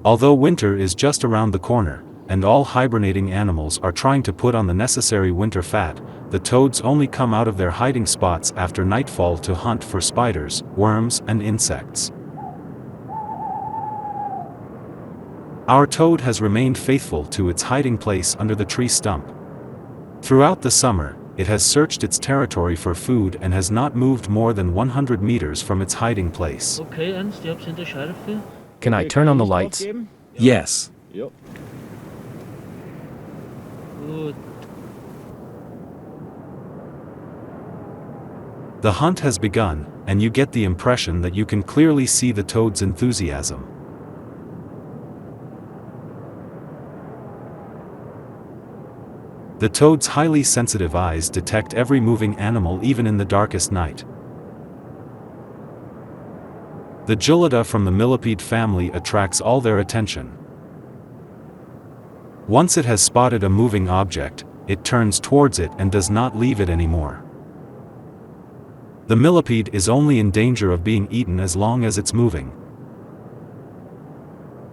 Although winter is just around the corner, and all hibernating animals are trying to put on the necessary winter fat, the toads only come out of their hiding spots after nightfall to hunt for spiders, worms, and insects. Our toad has remained faithful to its hiding place under the tree stump. Throughout the summer, it has searched its territory for food and has not moved more than 100 meters from its hiding place. Can I turn on the lights? Yes. The hunt has begun, and you get the impression that you can clearly see the toad's enthusiasm. The toad's highly sensitive eyes detect every moving animal even in the darkest night. The Julita from the millipede family attracts all their attention. Once it has spotted a moving object, it turns towards it and does not leave it anymore. The millipede is only in danger of being eaten as long as it's moving.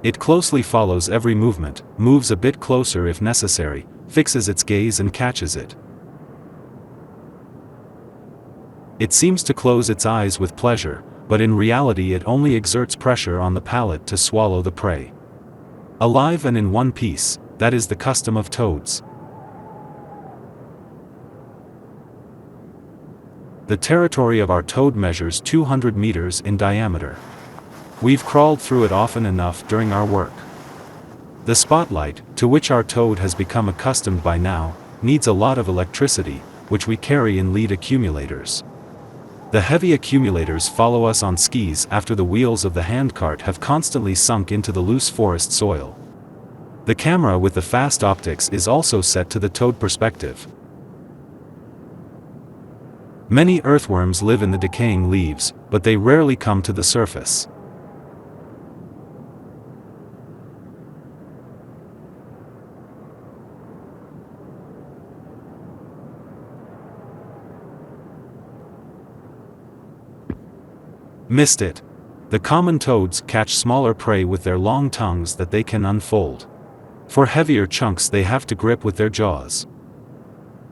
It closely follows every movement, moves a bit closer if necessary, fixes its gaze and catches it. It seems to close its eyes with pleasure, but in reality it only exerts pressure on the palate to swallow the prey. Alive and in one piece, that is the custom of toads. The territory of our toad measures 200 meters in diameter. We've crawled through it often enough during our work. The spotlight, to which our toad has become accustomed by now, needs a lot of electricity, which we carry in lead accumulators. The heavy accumulators follow us on skis after the wheels of the handcart have constantly sunk into the loose forest soil. The camera with the fast optics is also set to the toad perspective. Many earthworms live in the decaying leaves, but they rarely come to the surface. Missed it. The common toads catch smaller prey with their long tongues that they can unfold. For heavier chunks they have to grip with their jaws.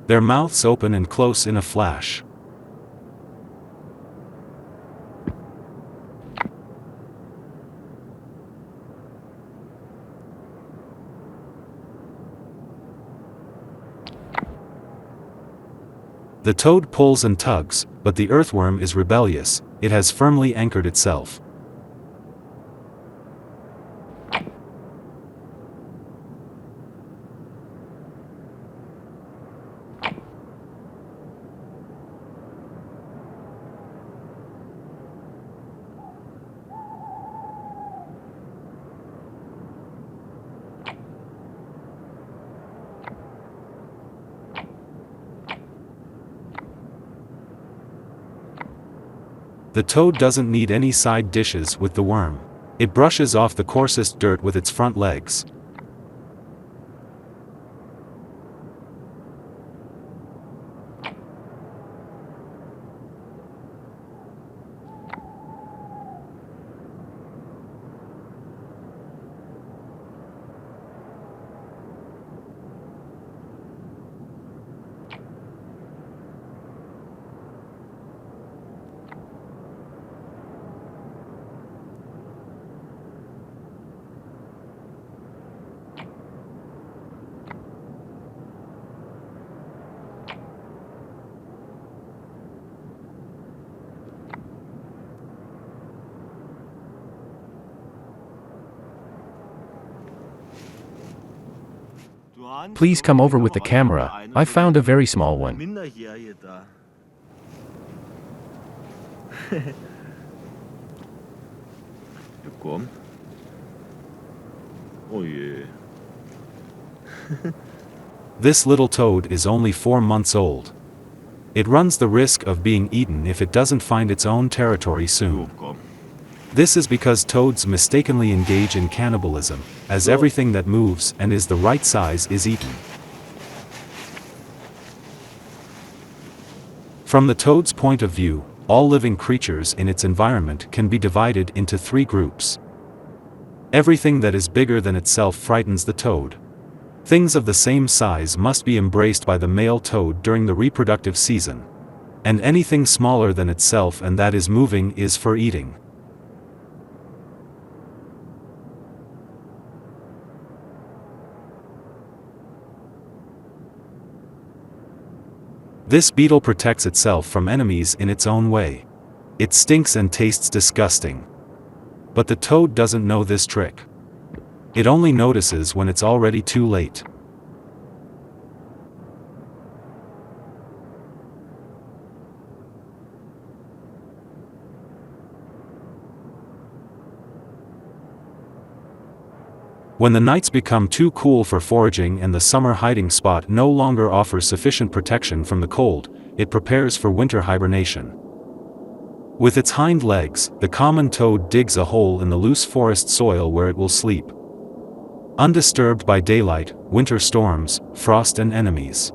Their mouths open and close in a flash. The toad pulls and tugs, but the earthworm is rebellious. It has firmly anchored itself. The toad doesn't need any side dishes with the worm. It brushes off the coarsest dirt with its front legs. Please come over with the camera. I found a very small one. This little toad is only 4 months old. It runs the risk of being eaten if it doesn't find its own territory soon. This is because toads mistakenly engage in cannibalism, as everything that moves and is the right size is eaten. From the toad's point of view, all living creatures in its environment can be divided into 3 groups. Everything that is bigger than itself frightens the toad. Things of the same size must be embraced by the male toad during the reproductive season. And anything smaller than itself and that is moving is for eating. This beetle protects itself from enemies in its own way. It stinks and tastes disgusting. But the toad doesn't know this trick. It only notices when it's already too late. When the nights become too cool for foraging and the summer hiding spot no longer offers sufficient protection from the cold, it prepares for winter hibernation. With its hind legs, the common toad digs a hole in the loose forest soil where it will sleep, undisturbed by daylight, winter storms, frost and enemies.